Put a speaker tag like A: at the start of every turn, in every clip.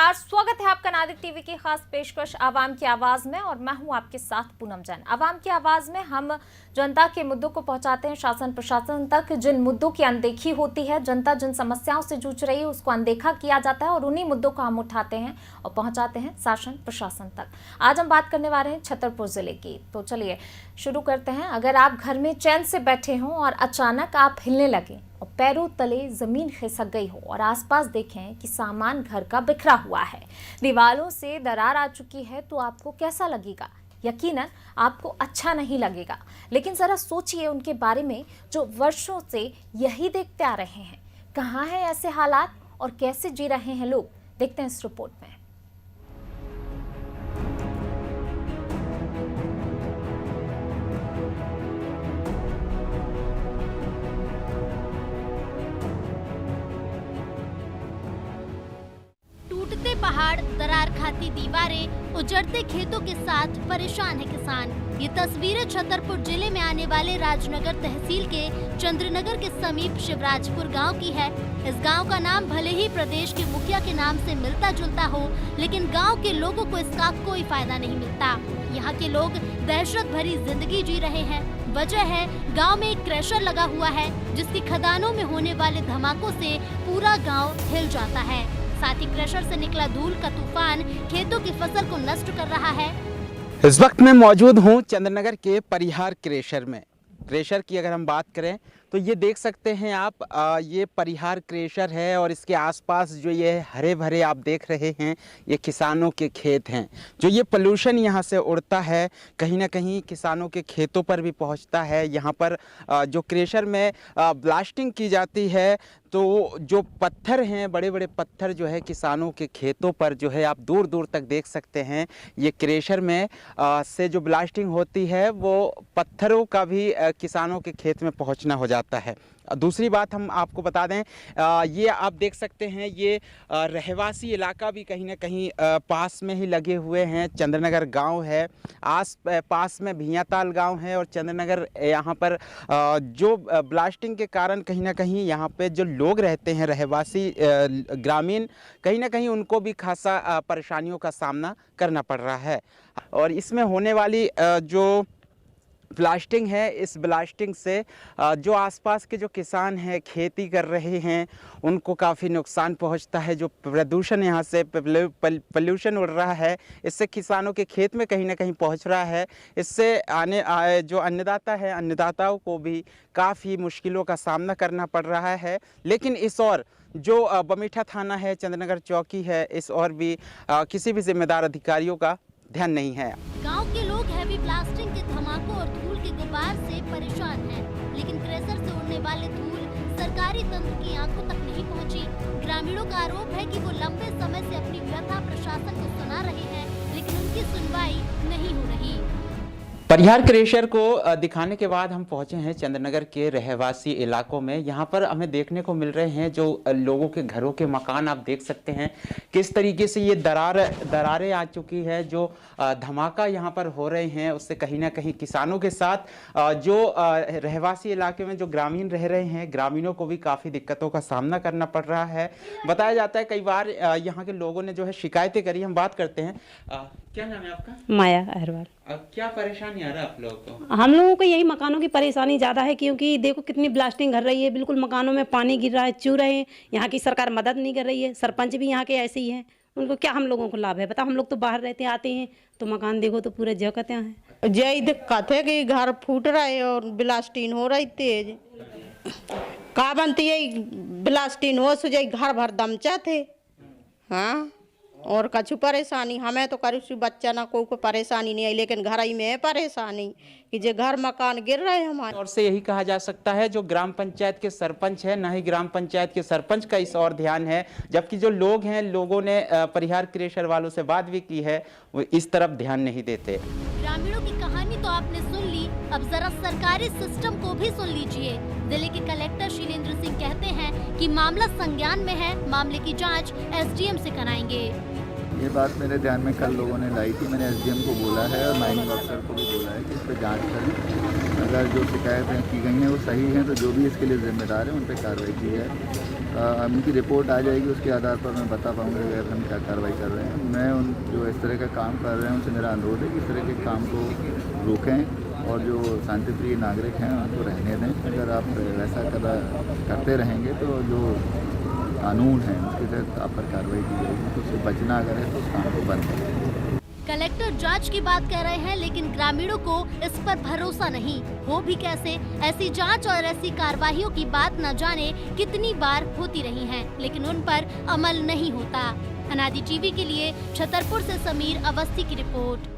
A: नमस्कार, स्वागत है आपका नादिक टीवी की खास पेशकश आवाम की आवाज में और मैं हूं आपके साथ पूनम जैन। आवाम की आवाज में हम जनता के मुद्दों को पहुंचाते हैं शासन प्रशासन तक। जिन मुद्दों की अनदेखी होती है, जनता जिन समस्याओं से जूझ रही है उसको अनदेखा किया जाता है और उन्हीं मुद्दों को हम उठाते हैं और पहुंचाते हैं शासन प्रशासन तक। आज हम बात करने वाले हैं छतरपुर जिले की, तो चलिए शुरू करते हैं। अगर आप घर में चैन से बैठे हों और अचानक आप हिलने लगे और पैरों तले जमीन खिसक गई हो और आसपास देखें कि सामान घर का बिखरा हुआ है, दीवारों से दरार आ चुकी है, तो आपको कैसा लगेगा? यकीनन आपको अच्छा नहीं लगेगा। लेकिन जरा सोचिए उनके बारे में जो वर्षों से यही देखते आ रहे हैं। कहाँ है ऐसे हालात और कैसे जी रहे हैं लोग? देखते हैं इस रिपोर्ट में।
B: टूटते पहाड़, दरार खाती दीवारें, उजड़ते खेतों के साथ परेशान है किसान। ये तस्वीरें छतरपुर जिले में आने वाले राजनगर तहसील के चंद्रनगर के समीप शिवराजपुर गांव की है। इस गांव का नाम भले ही प्रदेश के मुखिया के नाम से मिलता जुलता हो, लेकिन गांव के लोगों को इसका कोई फायदा नहीं मिलता। यहाँ के लोग दहशत भरी जिंदगी जी रहे हैं। वजह है गांव में एक क्रैशर लगा हुआ है, जिसकी खदानों में होने वाले धमाकों से पूरा गाँव हिल जाता है। साथ ही क्रशर से निकला धूल का तूफान खेतों की फसल को नष्ट कर रहा है।
C: इस वक्त मैं मौजूद हूं चंद्रनगर के परिहार क्रेशर में। क्रेशर की अगर हम बात करें तो ये देख सकते हैं आप, ये परिहार क्रेशर है और इसके आसपास जो ये हरे भरे आप देख रहे हैं ये किसानों के खेत हैं। जो ये पोल्यूशन यहाँ से उड़ता है कहीं ना कहीं किसानों के खेतों पर भी पहुँचता है। यहाँ पर जो क्रेशर में ब्लास्टिंग की जाती है तो जो पत्थर हैं, बड़े बड़े पत्थर जो है किसानों के खेतों पर जो है आप दूर दूर तक देख सकते हैं। ये क्रेशर में से जो ब्लास्टिंग होती है वो पत्थरों का भी किसानों के खेत में पहुंचना हो जाता है। दूसरी बात हम आपको बता दें, ये आप देख सकते हैं ये रहवासी इलाका भी कहीं ना कहीं पास में ही लगे हुए हैं। चंद्रनगर गांव है, पास में भियाताल गांव है और चंद्रनगर यहाँ पर जो ब्लास्टिंग के कारण कहीं ना कहीं यहाँ पे जो लोग रहते हैं रहवासी ग्रामीण, कहीं ना कहीं उनको भी खासा परेशानियों का सामना करना पड़ रहा है। और इसमें होने वाली जो ब्लास्टिंग है, इस ब्लास्टिंग से जो आसपास के जो किसान हैं खेती कर रहे हैं उनको काफ़ी नुकसान पहुंचता है। जो प्रदूषण यहाँ से पोल्यूशन उड़ रहा है इससे किसानों के खेत में कहीं ना कहीं पहुंच रहा है। इससे जो अन्नदाता है, अन्नदाताओं को भी काफ़ी मुश्किलों का सामना करना पड़ रहा है। लेकिन इस और जो बमीठा थाना है, चंद्रनगर चौकी है, इस और भी किसी भी जिम्मेदार अधिकारियों का ध्यान नहीं है।
B: गांव के लोग हैवी ब्लास्टिंग के धमाकों और धूल के गुबार से परेशान हैं, लेकिन क्रेशर से उड़ने वाले धूल सरकारी तंत्र की आंखों तक नहीं पहुंची। ग्रामीणों का आरोप है कि वो लंबे समय से अपनी व्यथा प्रशासन को सुना रहे हैं, लेकिन उनकी सुनवाई नहीं हो रही।
C: परिहार क्रेशर को दिखाने के बाद हम पहुंचे हैं चंद्रनगर के रहवासी इलाकों में। यहाँ पर हमें देखने को मिल रहे हैं जो लोगों के घरों के मकान, आप देख सकते हैं किस तरीके से ये दरारें आ चुकी है। जो धमाका यहाँ पर हो रहे हैं उससे कहीं ना कहीं किसानों के साथ जो रहवासी इलाके में जो ग्रामीण रह रहे हैं, ग्रामीणों को भी काफ़ी दिक्कतों का सामना करना पड़ रहा है। बताया जाता है कई बार यहाँ के लोगों ने जो है शिकायतें करी। हम बात करते हैं, क्या नाम है आपका?
D: माया अहरवाल।
C: क्या परेशानी आ रहा है आप लोगों को?
D: हम लोगों को यही मकानों की परेशानी ज़्यादा है, क्योंकि देखो कितनी ब्लास्टिंग कर रही है, बिल्कुल मकानों में पानी गिर रहा है, चू रहे हैं। यहाँ की सरकार मदद नहीं कर रही है, सरपंच भी यहाँ के ऐसे ही हैं। उनको क्या हम लोगों को लाभ है? बता, हम लोग तो बाहर रहते आते हैं तो मकान देखो तो पूरे जगते हैं।
E: यही दिक्कत है कि घर फूट रहे और ब्लास्टिंग हो रही तेज। का बनती है ब्लास्टिंग हो सो घर भर दमचा थे। हाँ, और कछु परेशानी हमें तो करी बच्चा ना कोई परेशानी नहीं आई, लेकिन घर ही में है परेशानी कि जो घर मकान गिर रहे हैं हमारे।
C: और से यही कहा जा सकता है जो ग्राम पंचायत के सरपंच है, ना ही ग्राम पंचायत के सरपंच का इस और ध्यान है, जबकि जो लोग हैं, लोगों ने परिहार क्रेशर वालों से बात भी की है, वो इस तरफ ध्यान नहीं देते।
B: ग्रामीणों की कहानी तो आपने सुन ली, अब जरा सरकारी सिस्टम को भी सुन लीजिए। जिले के कलेक्टर शीलेंद्र सिंह कहते हैं कि मामला संज्ञान में है, मामले की जांच एसडीएम से कराएंगे।
F: ये बात मेरे ध्यान में कल लोगों ने लाई थी। मैंने एसडीएम को बोला है और माइनिंग अफसर को भी बोला है कि इस पर जांच करें। अगर जो शिकायतें की गई हैं वो सही हैं तो जो भी इसके लिए जिम्मेदार है उन पर कार्रवाई की जाए। उनकी रिपोर्ट आ जाएगी, उसके आधार पर मैं बता पाऊँगा कि हम क्या कार्रवाई कर रहे हैं। मैं उन जो इस तरह का काम कर रहे हैं उनसे मेरा अनुरोध है कि इस तरह के काम को रोकें और जो शांतिप्रिय नागरिक हैं उनको रहने दें। अगर आप वैसा करते रहेंगे तो जो कानून है उसके तहत आप पर कार्रवाई की जाएगी। तो उससे बचना अगर है तो उस काम को बंद करें।
B: कलेक्टर जांच की बात कर रहे हैं, लेकिन ग्रामीणों को इस पर भरोसा नहीं। हो भी कैसे, ऐसी जांच और ऐसी कार्रवाइयों की बात न जाने कितनी बार होती रही हैं, लेकिन उन पर अमल नहीं होता। अनादि टीवी के लिए छतरपुर से समीर अवस्थी की रिपोर्ट।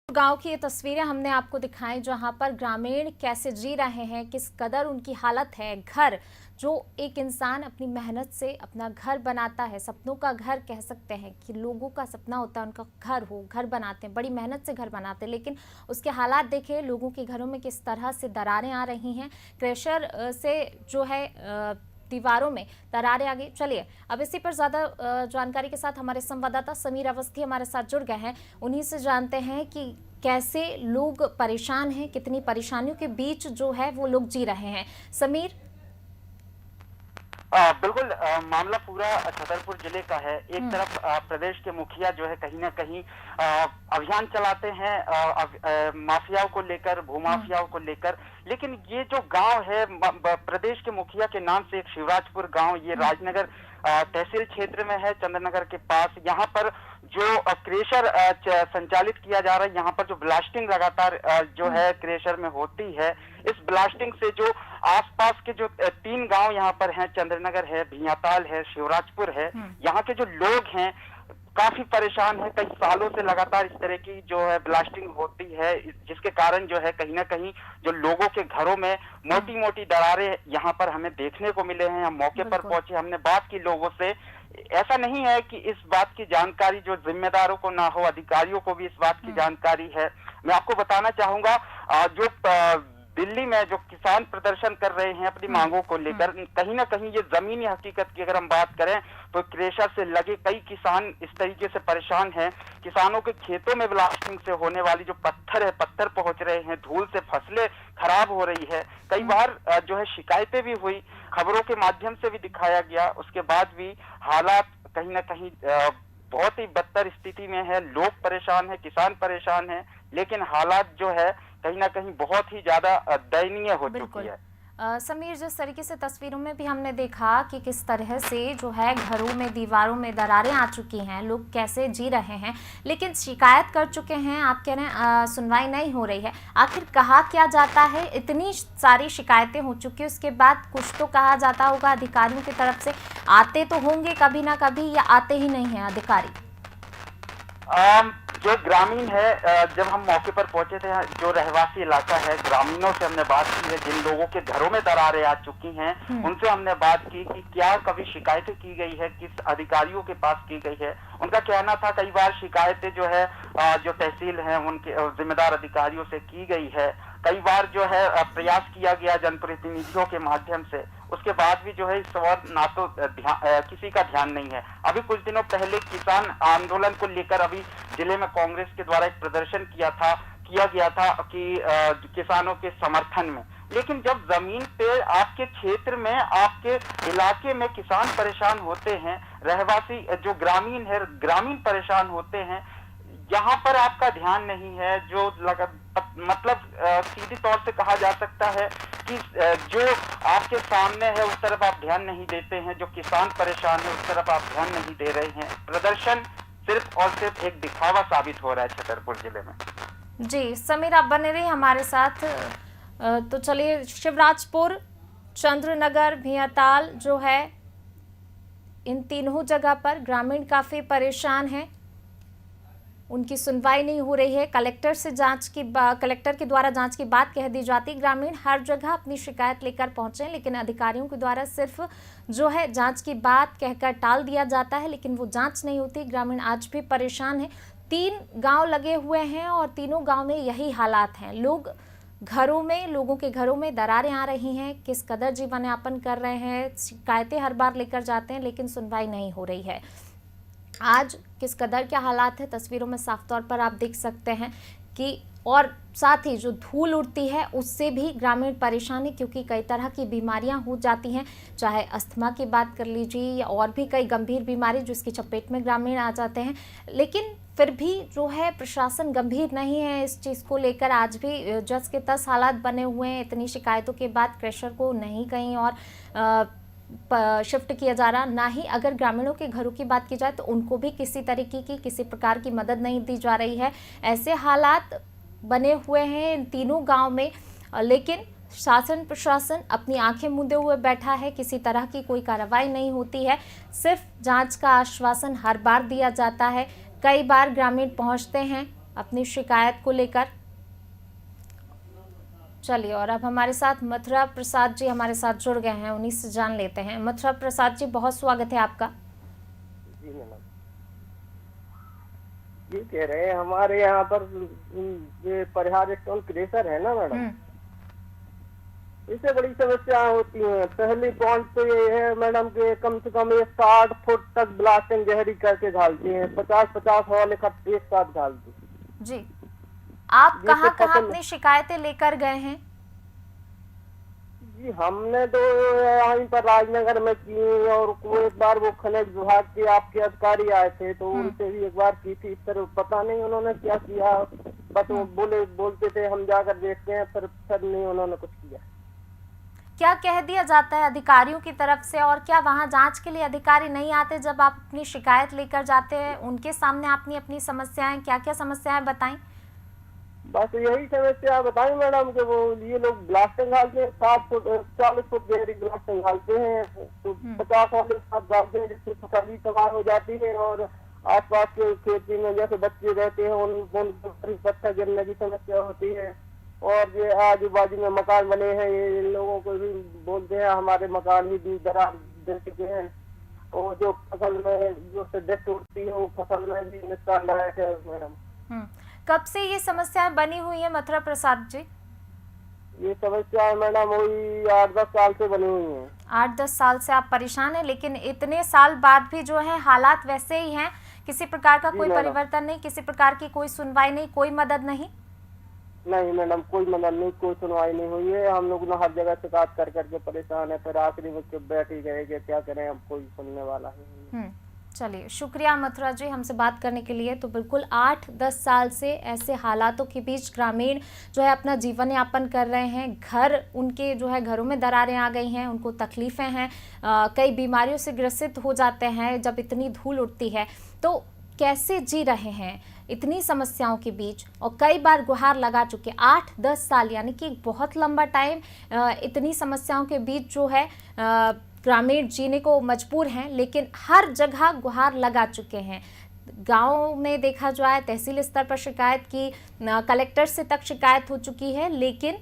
A: गांव की ये तस्वीरें हमने आपको दिखाई जहां पर ग्रामीण कैसे जी रहे हैं, किस कदर उनकी हालत है। घर जो एक इंसान अपनी मेहनत से अपना घर बनाता है, सपनों का घर कह सकते हैं कि लोगों का सपना होता है उनका घर हो, घर बनाते हैं, बड़ी मेहनत से घर बनाते हैं, लेकिन उसके हालात देखें लोगों के घरों में किस तरह से दरारें आ रही हैं। क्रेशर से जो है दीवारों में दरारें आ गई। चलिए अब इसी पर ज़्यादा जानकारी के साथ हमारे संवाददाता समीर अवस्थी हमारे साथ जुड़ गए हैं। उन्हीं से जानते हैं कि कैसे लोग परेशान हैं, कितनी परेशानियों के बीच जो है वो लोग जी रहे हैं। समीर।
G: बिल्कुल, मामला पूरा छतरपुर जिले का है। एक तरफ प्रदेश के मुखिया जो है कहीं ना कहीं अभियान चलाते हैं माफियाओं को लेकर, भूमाफियाओं को लेकर, लेकिन ये जो गांव है प्रदेश के मुखिया के नाम से एक शिवराजपुर गांव, ये राजनगर तहसील क्षेत्र में है, चंद्रनगर के पास। यहाँ पर जो क्रेशर संचालित किया जा रहा है, यहाँ पर जो ब्लास्टिंग लगातार जो है क्रेशर में होती है, इस ब्लास्टिंग से जो आसपास के जो 3 गांव यहाँ पर हैं, चंद्रनगर है, भियाताल है, शिवराजपुर है, यहाँ के जो लोग हैं काफी परेशान है। कई सालों से लगातार इस तरह की जो है ब्लास्टिंग होती है, जिसके कारण जो है कहीं ना कहीं जो लोगों के घरों में मोटी मोटी दरारें यहाँ पर हमें देखने को मिले हैं। हम मौके पर पहुंचे, हमने बात की लोगों से। ऐसा नहीं है कि इस बात की जानकारी जो जिम्मेदारों को ना हो, अधिकारियों को भी इस बात की जानकारी है। मैं आपको बताना चाहूंगा जो दिल्ली में जो किसान प्रदर्शन कर रहे हैं अपनी मांगों को लेकर, कहीं ना कहीं ये जमीनी हकीकत की अगर हम बात करें तो क्रेशर से लगे कई किसान इस तरीके से परेशान हैं। किसानों के खेतों में ब्लास्टिंग से होने वाली जो पत्थर है, पत्थर पहुंच रहे हैं, धूल से फसलें खराब हो रही है। कई बार जो है शिकायतें भी हुई, खबरों के माध्यम से भी दिखाया गया, उसके बाद भी हालात कहीं ना कहीं बहुत ही बदतर स्थिति में है। लोग परेशान है, किसान परेशान है, लेकिन हालात जो है कहीं ना कहीं बहुत ही ज्यादा दयनीय हो चुकी है।
A: समीर, जिस तरीके से तस्वीरों में भी हमने देखा कि किस तरह से जो है घरों में, दीवारों में दरारें आ चुकी हैं, लोग कैसे जी रहे हैं, लेकिन शिकायत कर चुके हैं, आप कह रहे हैं सुनवाई नहीं हो रही है। आखिर कहा क्या जाता है? इतनी सारी शिकायतें हो चुकी है, उसके बाद कुछ तो कहा जाता होगा अधिकारियों की तरफ से। आते तो होंगे कभी ना कभी, या आते ही नहीं है अधिकारी?
G: जो ग्रामीण है, जब हम मौके पर पहुंचे थे, जो रहवासी इलाका है, ग्रामीणों से हमने बात की है, जिन लोगों के घरों में दरारें आ चुकी हैं, उनसे हमने बात की कि क्या कभी शिकायतें की गई है, किस अधिकारियों के पास की गई है। उनका कहना था कई बार शिकायतें जो है जो तहसील है उनके जिम्मेदार अधिकारियों से की गई है। कई बार जो है प्रयास किया गया जनप्रतिनिधियों के माध्यम से, उसके बाद भी जो है इस और ना तो किसी का ध्यान नहीं है। अभी कुछ दिनों पहले किसान आंदोलन को लेकर अभी जिले में कांग्रेस के द्वारा एक प्रदर्शन किया गया था कि किसानों के समर्थन में, लेकिन जब जमीन पे आपके क्षेत्र में, आपके इलाके में किसान परेशान होते हैं, रहवासी जो ग्रामीण है, ग्रामीण परेशान होते हैं, यहाँ पर आपका ध्यान नहीं है। जो मतलब सीधी तौर से कहा जा सकता है कि जो आपके सामने है उस तरफ आप ध्यान नहीं देते हैं, जो किसान परेशान है उस तरफ आप ध्यान नहीं दे रहे हैं। प्रदर्शन सिर्फ और सिर्फ एक दिखावा साबित हो रहा है छतरपुर जिले में।
A: जी समीर, आप बने रहिए हमारे साथ। तो चलिए, शिवराजपुर, चंद्रनगर, भियाताल जो है, इन तीनों जगह पर ग्रामीण काफ़ी परेशान हैं, उनकी सुनवाई नहीं हो रही है। कलेक्टर के द्वारा जांच की बात कह दी जाती। ग्रामीण हर जगह अपनी शिकायत लेकर पहुंचे, लेकिन अधिकारियों के द्वारा सिर्फ जो है जांच की बात कहकर टाल दिया जाता है, लेकिन वो जांच नहीं होती। ग्रामीण आज भी परेशान है। 3 गांव लगे हुए हैं और तीनों गांव में यही हालात हैं। लोगों के घरों में दरारें आ रही हैं। किस कदर जीवन यापन कर रहे हैं, शिकायतें हर बार लेकर जाते हैं लेकिन सुनवाई नहीं हो रही है। आज किस कदर के हालात है तस्वीरों में साफ तौर पर आप देख सकते हैं कि, और साथ ही जो धूल उड़ती है उससे भी ग्रामीण परेशानी, क्योंकि कई तरह की बीमारियां हो जाती हैं, चाहे अस्थमा की बात कर लीजिए या और भी कई गंभीर बीमारी जिसकी चपेट में ग्रामीण आ जाते हैं। लेकिन फिर भी जो है प्रशासन गंभीर नहीं है इस चीज़ को लेकर। आज भी जस के तस हालात बने हुए हैं। इतनी शिकायतों के बाद क्रेशर को नहीं कहीं और शिफ्ट किया जा रहा, ना ही अगर ग्रामीणों के घरों की बात की जाए तो उनको भी किसी तरीके की किसी प्रकार की मदद नहीं दी जा रही है। ऐसे हालात बने हुए हैं इन तीनों गांव में, लेकिन शासन प्रशासन अपनी आंखें मूंदे हुए बैठा है। किसी तरह की कोई कार्रवाई नहीं होती है, सिर्फ जांच का आश्वासन हर बार दिया जाता है। कई बार ग्रामीण पहुंचते हैं अपनी शिकायत को लेकर। चलिए, और अब हमारे साथ मथुरा प्रसाद जी हमारे साथ जुड़ गए हैं, उन्हीं से जान लेते हैं। मथुरा प्रसाद जी, बहुत स्वागत है आपका।
H: जी मैडम, ये कह रहे हैं हमारे यहाँ पर ये परिहार स्टोन क्रेशर है ना मैडम, इससे बड़ी समस्याएं होती हैं। पहली पॉइंट तो ये है मैडम कि कम से कम 60 फुट तक ब्लास्टिंग गहरी करके डालती हैं, 50-50 हॉल इकट्ठे एक साथ डालती
A: जी। आप कहाँ कहाँ अपनी शिकायतें लेकर गए हैं?
H: जी हमने तो यहीं पर राजनगर में की, और एक बार वो खनिज विभाग के आपके अधिकारी आए थे तो उनसे भी एक बार की थी। इस तरह पता नहीं उन्होंने क्या किया, बस वो बोलते थे हम जाकर देखते हैं, फिर नहीं उन्होंने कुछ किया।
A: क्या कह दिया जाता है अधिकारियों की तरफ से, और क्या वहां जांच के लिए अधिकारी नहीं आते जब आप अपनी शिकायत लेकर जाते हैं? उनके सामने आपने अपनी समस्याएं, क्या क्या समस्याएं बताई?
H: बस यही समस्या बताई मैडम कि वो ये लोग ब्लास्टिंग डालते हैं, 40 फुट गहरी ब्लास्टिंग डालते हैं, तो 50 वाले साथ डालते हैं, जिससे फसल भी तबाह हो जाती है। और आसपास के खेती में जैसे बच्चे रहते हैं उन पत्थर गिरने की समस्या होती है। और ये आजू बाजू में मकान बने हैं, ये लोगों को भी बोलते हैं हमारे मकान भी दरार दे चुके हैं, और जो फसल में जो डेथ उठती है वो फसल में भी नुकसानदायक है मैडम।
A: कब से ये समस्याएं बनी हुई है मथुरा प्रसाद जी?
H: ये समस्या मैडम वही 8-10 साल से बनी हुई है।
A: 8-10 साल से आप परेशान हैं, लेकिन इतने साल बाद भी जो है हालात वैसे ही हैं, किसी प्रकार का कोई परिवर्तन नहीं, किसी प्रकार की कोई सुनवाई नहीं, कोई मदद नहीं?
H: नहीं मैडम, कोई मदद नहीं, कोई सुनवाई नहीं हुई है। हम लोग ना हर जगह शिकायत कर करके परेशान है, फिर आखिरी में बैठ ही गए कि क्या करें, अब कोई सुनने वाला है।
A: चलिए, शुक्रिया मथुरा जी हमसे बात करने के लिए। तो बिल्कुल 8-10 साल से ऐसे हालातों के बीच ग्रामीण जो है अपना जीवन यापन कर रहे हैं। घर उनके जो है घरों में दरारें आ गई हैं, उनको तकलीफ़ें हैं, कई बीमारियों से ग्रसित हो जाते हैं जब इतनी धूल उड़ती है। तो कैसे जी रहे हैं इतनी समस्याओं के बीच, और कई बार गुहार लगा चुके। 8-10 साल यानी कि बहुत लंबा टाइम इतनी समस्याओं के बीच जो है ग्रामीण जीने को मजबूर हैं, लेकिन हर जगह गुहार लगा चुके हैं। गांव में देखा जाए तहसील स्तर पर शिकायत की, कलेक्टर से तक शिकायत हो चुकी है, लेकिन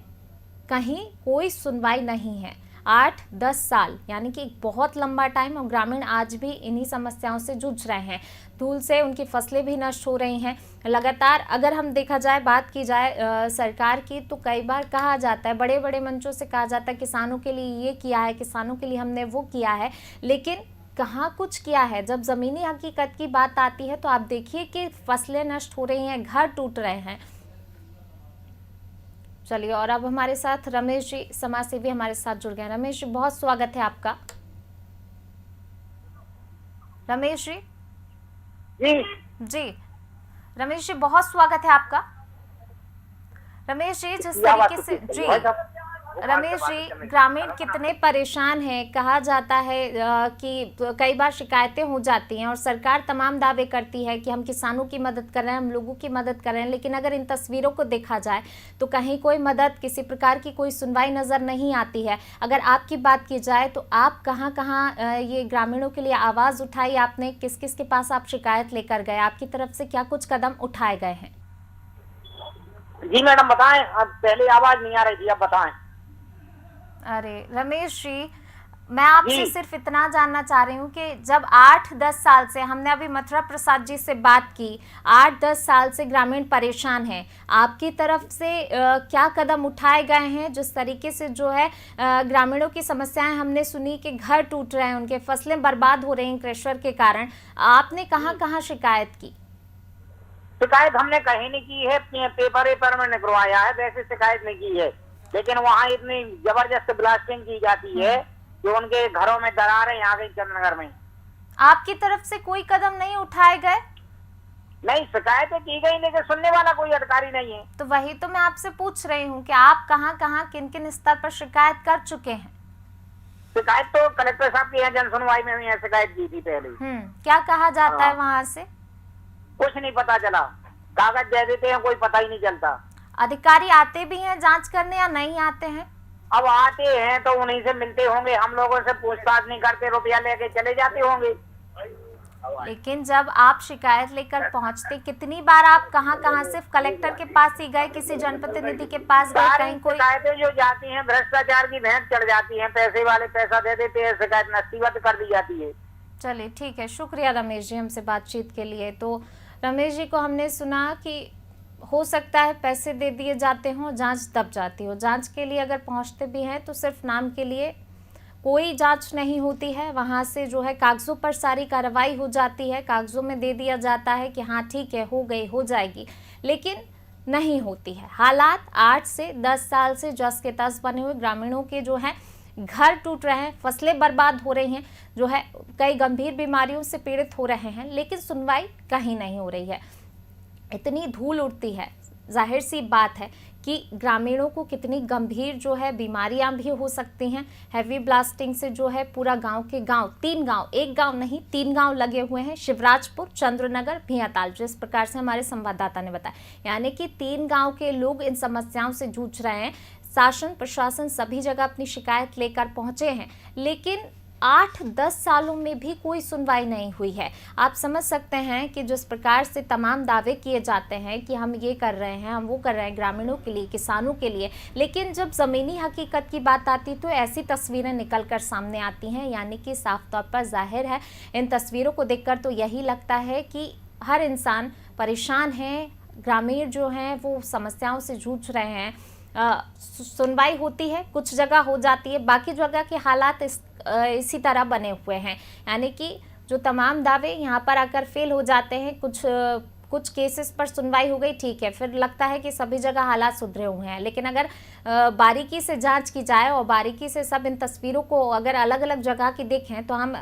A: कहीं कोई सुनवाई नहीं है। 8-10 साल यानी कि बहुत लंबा टाइम, और ग्रामीण आज भी इन्हीं समस्याओं से जूझ रहे हैं। धूल से उनकी फसलें भी नष्ट हो रही हैं लगातार। अगर हम देखा जाए, बात की जाए सरकार की, तो कई बार कहा जाता है, बड़े बड़े मंचों से कहा जाता है किसानों के लिए ये किया है, किसानों के लिए हमने वो किया है, लेकिन कहाँ कुछ किया है। जब ज़मीनी हकीकत की बात आती है तो आप देखिए कि फसलें नष्ट हो रही हैं, घर टूट रहे हैं। चलिए, और अब हमारे साथ रमेश जी समाज सेवी हमारे साथ जुड़ गए। रमेश जी, बहुत स्वागत है आपका। रमेश जी जी रमेश जी, बहुत स्वागत है आपका। रमेश जी, जिस तरीके से रमेश जी, ग्रामीण कितने परेशान हैं। कहा जाता है कि कई बार शिकायतें हो जाती हैं और सरकार तमाम दावे करती है कि हम किसानों की मदद कर रहे हैं, हम लोगों की मदद कर रहे हैं, लेकिन अगर इन तस्वीरों को देखा जाए तो कहीं कोई मदद, किसी प्रकार की कोई सुनवाई नज़र नहीं आती है। अगर आपकी बात की जाए तो आप कहाँ कहाँ ये ग्रामीणों के लिए आवाज़ उठाई आपने, किस किस के पास आप शिकायत लेकर गए, आपकी तरफ से क्या कुछ कदम उठाए गए हैं?
I: जी मैडम बताएं, अब पहले आवाज़ नहीं आ रही थी, अब बताएं।
A: अरे रमेश जी, मैं आपसे
I: जी।
A: सिर्फ इतना जानना चाह रही हूँ कि जब 8-10 साल से, हमने अभी मथुरा प्रसाद जी से बात की, 8-10 साल से ग्रामीण परेशान हैं, आपकी तरफ से क्या कदम उठाए गए हैं? जिस तरीके से जो है ग्रामीणों की समस्याएं हमने सुनी कि घर टूट रहे हैं, उनके फसलें बर्बाद हो रही हैं क्रशर के कारण, आपने कहाँ शिकायत की?
I: शिकायत हमने कहीं नहीं की है, पेपर में निकलवाया है, वैसे शिकायत नहीं की है। लेकिन वहाँ इतनी जबरदस्त ब्लास्टिंग की जाती है जो उनके घरों में दरारें आ गई चंद्रनगर में।
A: आपकी तरफ से कोई कदम नहीं उठाए गए?
I: नहीं, शिकायतें की गई लेकिन सुनने वाला कोई अधिकारी नहीं है।
A: तो वही तो मैं आपसे पूछ रही हूँ कि आप कहाँ किन स्तर पर शिकायत कर चुके हैं?
I: शिकायत तो कलेक्टर साहब की है, जन सुनवाई में हुई है, शिकायत की थी पहले।
A: क्या कहा जाता है
I: हाँ।
A: वहाँ से?
I: कुछ नहीं पता चला, कागज दे देते हैं, कोई पता ही नहीं चलता।
A: अधिकारी आते भी हैं जांच करने या नहीं आते हैं?
I: अब आते हैं तो उन्हीं से मिलते होंगे, हम लोगों से पूछताछ नहीं करते, रुपया लेके चले जाते होंगे।
A: लेकिन जब आप शिकायत लेकर पहुंचते, कितनी बार आप कहाँ सिर्फ कलेक्टर के पास ही गए, किसी जनप्रतिनिधि के पास गए,
I: सारी
A: कहीं कोई?
I: शिकायतें जो जाती हैं भ्रष्टाचार की भेंट चढ़ जाती हैं, पैसे वाले पैसा दे देते हैं, शिकायत नस्तीबद्ध कर दी जाती है।
A: चलिए ठीक है, शुक्रिया रमेश जी हमसे बातचीत के लिए। तो रमेश जी को हमने सुना कि हो सकता है पैसे दे दिए जाते हों, जांच दब जाती हो, जांच के लिए अगर पहुंचते भी हैं तो सिर्फ नाम के लिए, कोई जांच नहीं होती है। वहां से जो है कागजों पर सारी कार्रवाई हो जाती है, कागजों में दे दिया जाता है कि हाँ ठीक है, हो गई, हो जाएगी, लेकिन नहीं होती है। हालात 8 से 10 साल से जस के तस बने हुए, ग्रामीणों के जो है घर टूट रहे हैं, फसलें बर्बाद हो रही हैं, जो है कई गंभीर बीमारियों से पीड़ित हो रहे हैं, लेकिन सुनवाई कहीं नहीं हो रही है। इतनी धूल उड़ती है, जाहिर सी बात है कि ग्रामीणों को कितनी गंभीर जो है बीमारियां भी हो सकती हैं। हैवी ब्लास्टिंग से जो है पूरा गांव के गांव, 3 गांव, एक गांव नहीं 3 गांव लगे हुए हैं, शिवराजपुर, चंद्रनगर, भियाताल, जिस प्रकार से हमारे संवाददाता ने बताया, यानी कि 3 गांव के लोग इन समस्याओं से जूझ रहे हैं। शासन प्रशासन सभी जगह अपनी शिकायत लेकर पहुंचे हैं, लेकिन 8-10 सालों में भी कोई सुनवाई नहीं हुई है। आप समझ सकते हैं कि जिस प्रकार से तमाम दावे किए जाते हैं कि हम ये कर रहे हैं, हम वो कर रहे हैं ग्रामीणों के लिए, किसानों के लिए, लेकिन जब ज़मीनी हकीकत की बात आती तो ऐसी तस्वीरें निकल कर सामने आती हैं। यानी कि साफ तौर पर जाहिर है, इन तस्वीरों को देखकर तो यही लगता है कि हर इंसान परेशान है, ग्रामीण जो हैं वो समस्याओं से जूझ रहे हैं। सुनवाई होती है, कुछ जगह हो जाती है, बाकी जगह के हालात इसी तरह बने हुए हैं। यानी कि जो तमाम दावे यहाँ पर आकर फेल हो जाते हैं, कुछ केसेस पर सुनवाई हो गई, ठीक है, फिर लगता है कि सभी जगह हालात सुधरे हुए हैं। लेकिन अगर बारीकी से जांच की जाए और बारीकी से सब इन तस्वीरों को अगर अलग अलग जगह की देखें, तो हम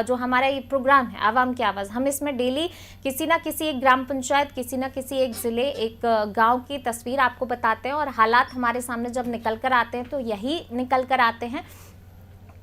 A: जो हमारा ये प्रोग्राम है आवाम की आवाज़, हम इसमें डेली किसी ना किसी एक ग्राम पंचायत, किसी ना किसी एक ज़िले, एक गांव की तस्वीर आपको बताते हैं, और हालात हमारे सामने जब निकल कर आते हैं तो यही निकल कर आते हैं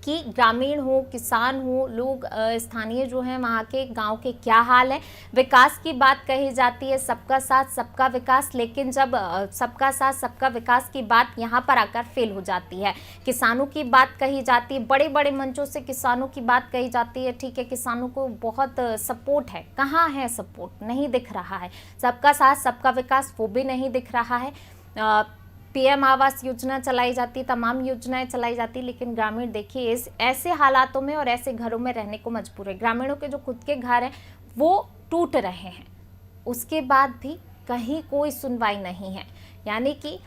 A: कि ग्रामीण हो, किसान हो, लोग स्थानीय जो हैं वहाँ के गांव के क्या हाल है। विकास की बात कही जाती है, सबका साथ सबका विकास, लेकिन जब सबका साथ सबका विकास की बात यहाँ पर आकर फेल हो जाती है। किसानों की बात कही जाती है, बड़े बड़े मंचों से किसानों की बात कही जाती है, ठीक है, किसानों को बहुत सपोर्ट है, कहाँ है सपोर्ट, नहीं दिख रहा है। सबका साथ सबका विकास, वो भी नहीं दिख रहा है। PM आवास योजना चलाई जाती, तमाम योजनाएं चलाई जाती, लेकिन ग्रामीण देखिए इस ऐसे हालातों में और ऐसे घरों में रहने को मजबूर है। ग्रामीणों के जो खुद के घर हैं वो टूट रहे हैं, उसके बाद भी कहीं कोई सुनवाई नहीं है। यानी कि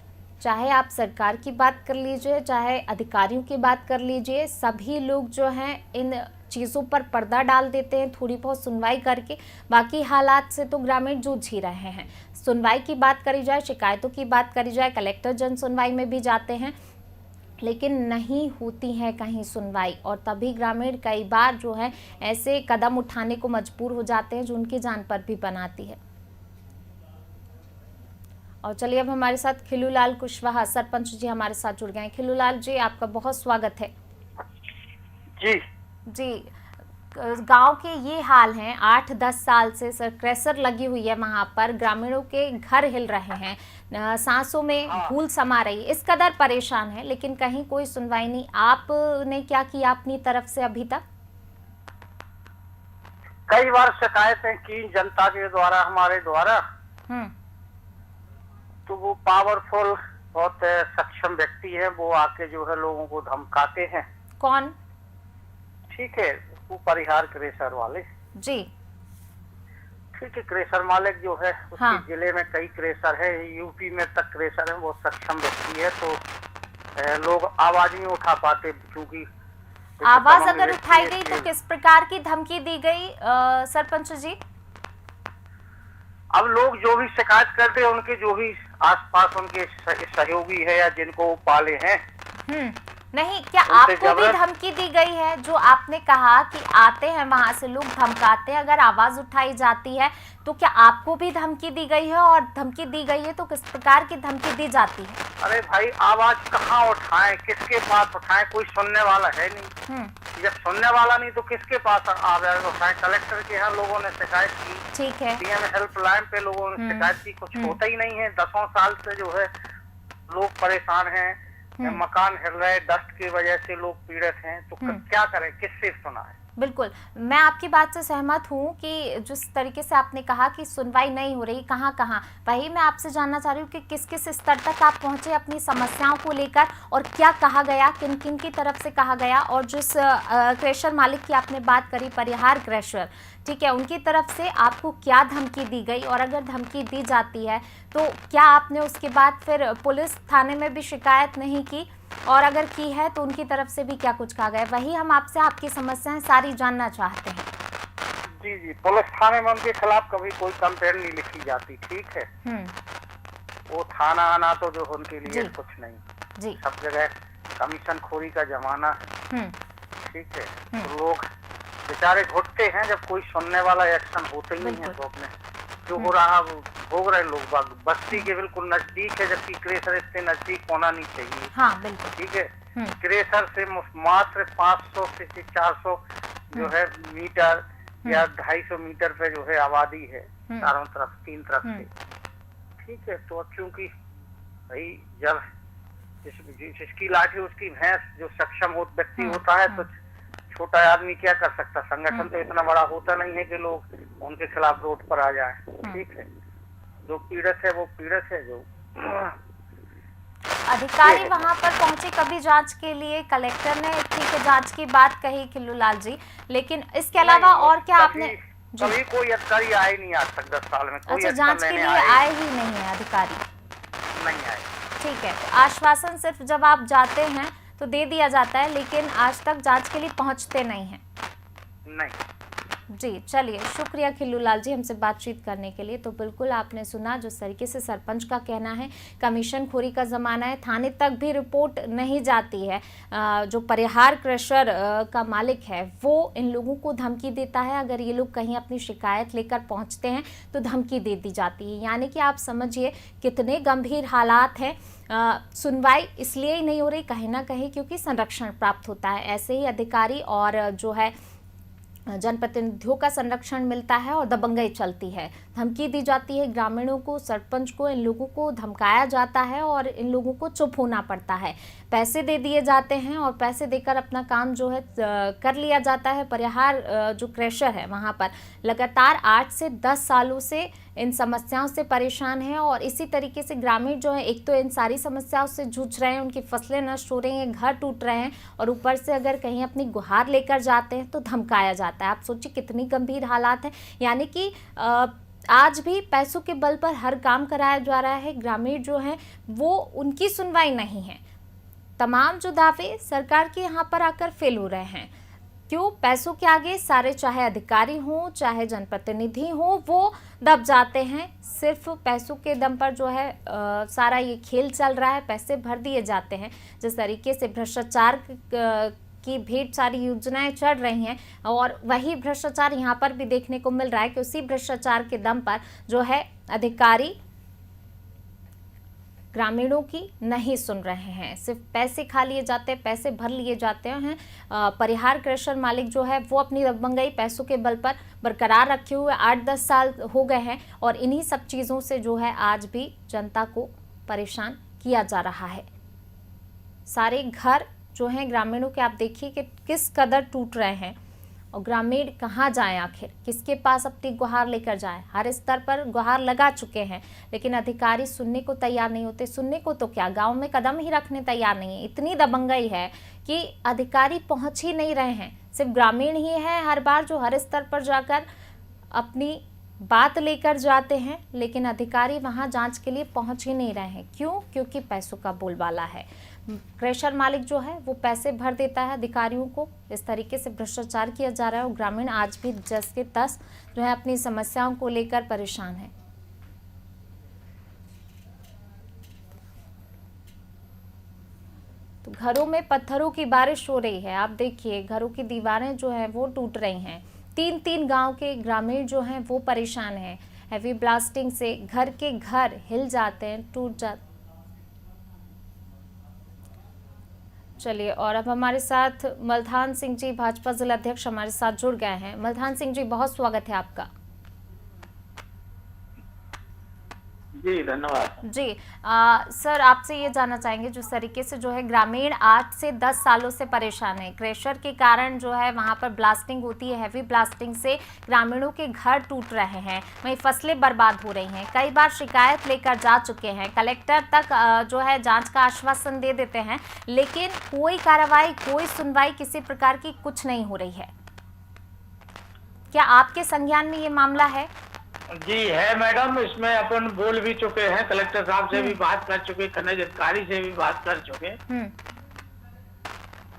A: चाहे आप सरकार की बात कर लीजिए, चाहे अधिकारियों की बात कर लीजिए, सभी लोग जो हैं इन चीज़ों पर पर्दा डाल देते हैं थोड़ी बहुत सुनवाई करके, बाकी हालात से तो ग्रामीण जूझ ही रहे हैं। सुनवाई की बात करी जाए, शिकायतों की बात करी जाए, कलेक्टर जन सुनवाई में भी जाते हैं, लेकिन नहीं होती है कहीं सुनवाई, और तभी ग्रामीण कई बार जो है ऐसे कदम उठाने को मजबूर हो जाते हैं जो उनकी जान पर भी बनाती है। और चलिए अब हमारे साथ खिलूलाल कुशवाहा सरपंच जी हमारे साथ जुड़ गए हैं। खिलूलाल जी, आपका बहुत स्वागत है। जी, गांव के ये हाल हैं, 8-10 साल से क्रशर लगी हुई है वहां पर, ग्रामीणों के घर हिल रहे हैं, सांसों में धूल समा रही है, इस कदर परेशान है, लेकिन कहीं कोई सुनवाई नहीं। आपने क्या किया अपनी तरफ से अभी तक?
J: कई बार शिकायतें की जनता के द्वारा, हमारे द्वारा, तो वो पावरफुल बहुत सक्षम व्यक्ति है, वो आके जो है लोगों को धमकाते हैं।
A: कौन?
J: ठीक है, वो परिहार क्रेशर वाले,
A: जी
J: ठीक है। क्रेशर मालिक जो है उसके
A: हाँ।
J: जिले में कई क्रेशर है, यूपी में तक क्रेशर है, वो सक्षम व्यक्ति है, तो लोग आवाज नहीं उठा पाते, क्योंकि
A: आवाज अगर उठाई गई तो किस प्रकार की धमकी दी गई सरपंच जी?
J: अब लोग जो भी शिकायत करते हैं, उनके जो भी आसपास उनके सहयोगी है या जिनको वो पाले हैं,
A: नहीं, क्या
J: उनसे
A: आपको भी
J: जबरन-
A: धमकी दी गई है? जो आपने कहा कि आते हैं वहां से लोग धमकाते हैं, अगर आवाज उठाई जाती है तो क्या आपको भी धमकी दी गई है? और धमकी दी गई है तो किस प्रकार की धमकी दी जाती है?
J: अरे भाई आवाज कहाँ उठाएं, किसके पास उठाएं, कोई सुनने वाला है नहीं। जब सुनने वाला नहीं तो किसके पास आवाज उठाएं? कलेक्टर के यहाँ लोगों ने शिकायत की,
A: ठीक है,
J: डीएम हेल्पलाइन पे लोगों ने शिकायत की, कुछ होता ही नहीं है। 10 साल से जो है लोग परेशान हैं, मकान हिल रहे, डस्ट की वजह से लोग पीड़ित हैं, तो क्या करें, किससे सुनाएं?
A: बिल्कुल, मैं आपकी बात से सहमत हूँ कि जिस तरीके से आपने कहा कि सुनवाई नहीं हो रही, कहाँ कहाँ, वही मैं आपसे जानना चाह रही हूँ कि किस किस स्तर तक आप पहुँचे अपनी समस्याओं को लेकर, और क्या कहा गया, किन किन की तरफ से कहा गया, और जिस क्रेशर मालिक की आपने बात करी, परिहार क्रेशर, ठीक है, उनकी तरफ से आपको क्या धमकी दी गई, और अगर धमकी दी जाती है तो क्या आपने उसके बाद फिर पुलिस थाने में भी शिकायत नहीं की, और अगर की है तो उनकी तरफ से भी क्या कुछ कहा गया? वही हम आपसे आपकी समस्याएं सारी जानना चाहते हैं।
J: जी जी, पुलिस थाने में उनके खिलाफ कभी कोई कंप्लेंट नहीं लिखी जाती, ठीक है। वो थाना आना तो जो उनके लिए कुछ नहीं
A: जी,
J: सब जगह कमीशन खोरी का जमाना है, ठीक है। तो लोग बेचारे घुटते हैं जब कोई सुनने वाला एक्शन होता ही नहीं है, तो अपने जो हो रहा वो भोग रहे लोग। बस्ती के बिल्कुल नजदीक है, जबकि क्रेशर इससे नजदीक होना नहीं चाहिए।
A: हाँ बिल्कुल,
J: ठीक है, क्रेशर से मात्र 500 से 400 जो है मीटर या 250 मीटर पे जो है आबादी है, चारों तरफ, 3 तरफ से, ठीक है। तो क्योंकि भाई जब जिसकी लाठी उसकी भैंस, जो सक्षम व्यक्ति होता है, तो छोटा आदमी क्या कर सकता? संगठन तो इतना बड़ा होता नहीं है कि लोग उनके खिलाफ रोड पर आ जाएं, ठीक है। जो पीड़ित है वो पीड़ित है। जो
A: अधिकारी वहां पर पहुंचे कभी जांच के लिए? कलेक्टर ने ठीक है जांच की बात कही खिल्लूलाल जी, लेकिन इसके अलावा और क्या आपने?
J: कभी कोई अधिकारी आए नहीं आज तक 10 साल में, कोई
A: अच्छा, जांच के लिए आए ही नहीं है अधिकारी?
J: नहीं आए,
A: ठीक है। तो आश्वासन सिर्फ जब आप जाते हैं तो दे दिया जाता है, लेकिन आज तक जांच के लिए पहुंचते नहीं हैं?
J: नहीं।
A: जी, चलिए, शुक्रिया खिल्लूलाल जी हमसे बातचीत करने के लिए। तो बिल्कुल आपने सुना जिस तरीके से सरपंच का कहना है, कमीशन खोरी का ज़माना है, थाने तक भी रिपोर्ट नहीं जाती है। जो परिहार क्रेशर का मालिक है वो इन लोगों को धमकी देता है, अगर ये लोग कहीं अपनी शिकायत लेकर पहुंचते हैं तो धमकी दे दी जाती है। यानी कि आप समझिए कितने गंभीर हालात हैं। सुनवाई इसलिए ही नहीं हो रही कहीं ना कहीं क्योंकि संरक्षण प्राप्त होता है। ऐसे ही अधिकारी और जो है जनप्रतिनिधियों का संरक्षण मिलता है और दबंगई चलती है, धमकी दी जाती है ग्रामीणों को, सरपंच को, इन लोगों को धमकाया जाता है और इन लोगों को चुप होना पड़ता है। पैसे दे दिए जाते हैं और पैसे देकर अपना काम जो है कर लिया जाता है। परिहार जो क्रेशर है वहाँ पर लगातार 8 से 10 सालों से इन समस्याओं से परेशान है और इसी तरीके से ग्रामीण जो है एक तो इन सारी समस्याओं से जूझ रहे हैं, उनकी फसलें नष्ट हो रही हैं, घर टूट रहे हैं और ऊपर से अगर कहीं अपनी गुहार लेकर जाते हैं तो धमकाया जाता है। आप सोचिए कितनी गंभीर हालात हैं। यानी कि आज भी पैसों के बल पर हर काम कराया जा रहा है। ग्रामीण जो है वो उनकी सुनवाई नहीं है। तमाम जो दावे सरकार के यहाँ पर आकर फेल हो रहे हैं। क्यों? पैसों के आगे सारे, चाहे अधिकारी हों चाहे जनप्रतिनिधि हों, वो दब जाते हैं। सिर्फ पैसों के दम पर जो है सारा ये खेल चल रहा है, पैसे भर दिए जाते हैं। जिस तरीके से भ्रष्टाचार की ढेर सारी योजनाएं चल रही हैं और वही भ्रष्टाचार यहाँ पर भी देखने को मिल रहा है कि उसी भ्रष्टाचार के दम पर जो है अधिकारी ग्रामीणों की नहीं सुन रहे हैं, सिर्फ पैसे खा लिए जाते हैं, पैसे भर लिए जाते हैं। परिहार क्रेशर मालिक जो है वो अपनी दबंगई पैसों के बल पर बरकरार रखे हुए 8-10 साल हो गए हैं और इन्हीं सब चीज़ों से जो है आज भी जनता को परेशान किया जा रहा है। सारे घर जो हैं ग्रामीणों के आप देखिए कि किस कदर टूट रहे हैं और ग्रामीण कहाँ जाएं, आखिर किसके पास अपनी गुहार लेकर जाएं। हर स्तर पर गुहार लगा चुके हैं लेकिन अधिकारी सुनने को तैयार नहीं होते। सुनने को तो क्या, गांव में कदम ही रखने तैयार नहीं है। इतनी दबंगई है कि अधिकारी पहुंच ही नहीं रहे हैं। सिर्फ ग्रामीण ही हैं हर बार जो हर स्तर पर जाकर अपनी बात लेकर जाते हैं, लेकिन अधिकारी वहां जांच के लिए पहुंच ही नहीं रहे हैं। क्यों? क्योंकि पैसों का बोलबाला है। क्रेशर मालिक जो है वो पैसे भर देता है अधिकारियों को। इस तरीके से भ्रष्टाचार किया जा रहा है और ग्रामीण आज भी जस के तस जो है अपनी समस्याओं को लेकर परेशान है। तो घरों में पत्थरों की बारिश हो रही है। आप देखिए घरों की दीवारें जो है वो टूट रही हैं। 3-3 गांव के ग्रामीण जो हैं वो परेशान हैं। हैवी ब्लास्टिंग से घर के घर हिल जाते हैं, टूट जाते। चलिए, और अब हमारे साथ मल्धान सिंह जी, भाजपा जिला अध्यक्ष, हमारे साथ जुड़ गए हैं। मल्धान सिंह जी, बहुत स्वागत है आपका।
J: जी धन्यवाद।
A: जी सर, आपसे ये जानना चाहेंगे जिस तरीके से जो है ग्रामीण 8 से 10 सालों से परेशान है। क्रेशर के कारण जो है वहाँ पर ब्लास्टिंग होती है, हैवी ब्लास्टिंग से ग्रामीणों के घर टूट रहे हैं, वहीं फसलें बर्बाद हो रही हैं। कई बार शिकायत लेकर जा चुके हैं, कलेक्टर तक जो है जांच का आश्वासन दे देते हैं, लेकिन कोई कार्रवाई, कोई सुनवाई किसी प्रकार की कुछ नहीं हो रही है। क्या आपके संज्ञान में ये मामला है?
J: जी है मैडम, इसमें अपन बोल भी चुके हैं, कलेक्टर साहब से भी बात कर चुके, खनिज अधिकारी से भी बात कर चुके।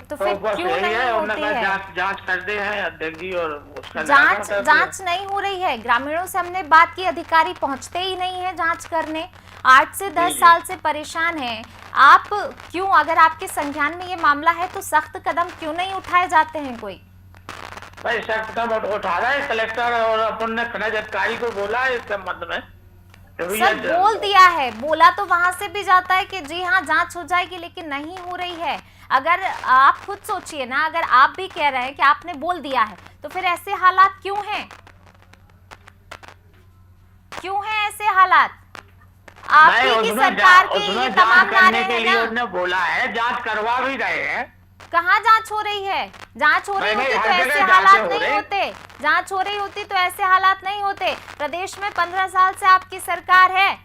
A: तो फिर
J: बस
A: क्यों
J: यही
A: नहीं
J: है,
A: होती है?
J: जांच कर दे हैं अध्यक्ष जी और उसका
A: जांच नहीं हो रही है। ग्रामीणों से हमने बात की, अधिकारी पहुंचते ही नहीं है जांच करने। 8 से 10 साल से परेशान हैं आप। क्यों, अगर आपके संज्ञान में ये मामला है तो सख्त कदम क्यों नहीं उठाए जाते हैं? कोई
J: भाई सख्त कदम उठा रहा है कलेक्टर, और अपन ने खनिज अधिकारी को बोला है इस संबंध में।
A: सर बोल दिया है, बोला तो वहां से भी जाता है कि जी हाँ जांच हो जाएगी, लेकिन नहीं हो रही है। अगर आप खुद सोचिए ना, अगर आप भी कह रहे हैं कि आपने बोल दिया है, तो फिर ऐसे हालात क्यों हैं? क्यों हैं ऐसे हालात? आपकी की सरकार के ये तमाम नारे हैं ना।
J: उसने बोला है जांच करवा भी रहे हैं।
A: कहाँ जांच हो रही है? जांच हो रही होती तो ऐसे हालात नहीं होते। जांच हो रही होती तो ऐसे हालात नहीं होते। प्रदेश में 15 साल से आपकी सरकार है,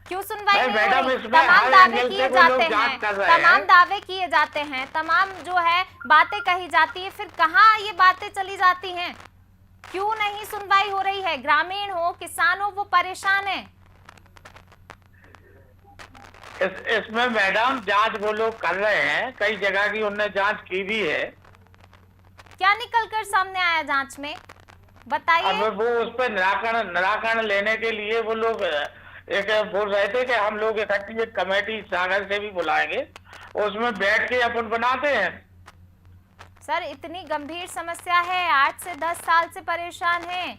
A: क्यों सुनवाई नहीं हो रही? तमाम दावे किए जाते हैं, तमाम दावे किए जाते हैं, तमाम जो है बातें कही जाती है, फिर कहाँ ये बातें चली जाती हैं? क्यों नहीं सुनवाई हो रही है? ग्रामीण हो, किसान हो, वो परेशान है।
J: इसमें मैडम जांच वो लोग कर रहे हैं, कई जगह की उन्होंने जांच की भी है।
A: क्या निकल कर सामने आया जांच में, बताइए।
J: अब वो उस पर निराकरण लेने के लिए वो लोग एक बोल रहे थे कि हम लोग इकट्ठी एक कमेटी सागर से भी बुलाएंगे, उसमें बैठ के अपन बनाते हैं।
A: सर इतनी गंभीर समस्या है, 8 से 10 साल से परेशान हैं,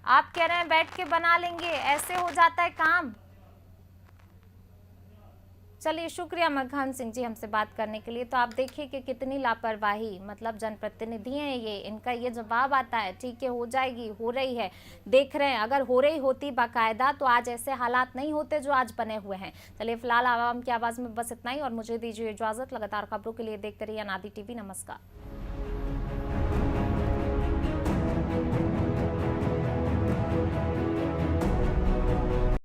A: आप कह रहे हैं बैठ के बना लेंगे, ऐसे हो जाता है काम? चलिए, शुक्रिया मल्धान सिंह जी हमसे बात करने के लिए। तो आप देखिए कि कितनी लापरवाही, मतलब जनप्रतिनिधि हैं ये, इनका ये जवाब आता है ठीक है हो जाएगी, हो रही है, देख रहे हैं। अगर हो रही होती बाकायदा तो आज ऐसे हालात नहीं होते जो आज बने हुए हैं। चलिए, फिलहाल आवाम की आवाज़ में बस इतना ही और मुझे दीजिए इजाज़त। लगातार खबरों के लिए देखते रहिए अनादि टीवी। नमस्कार।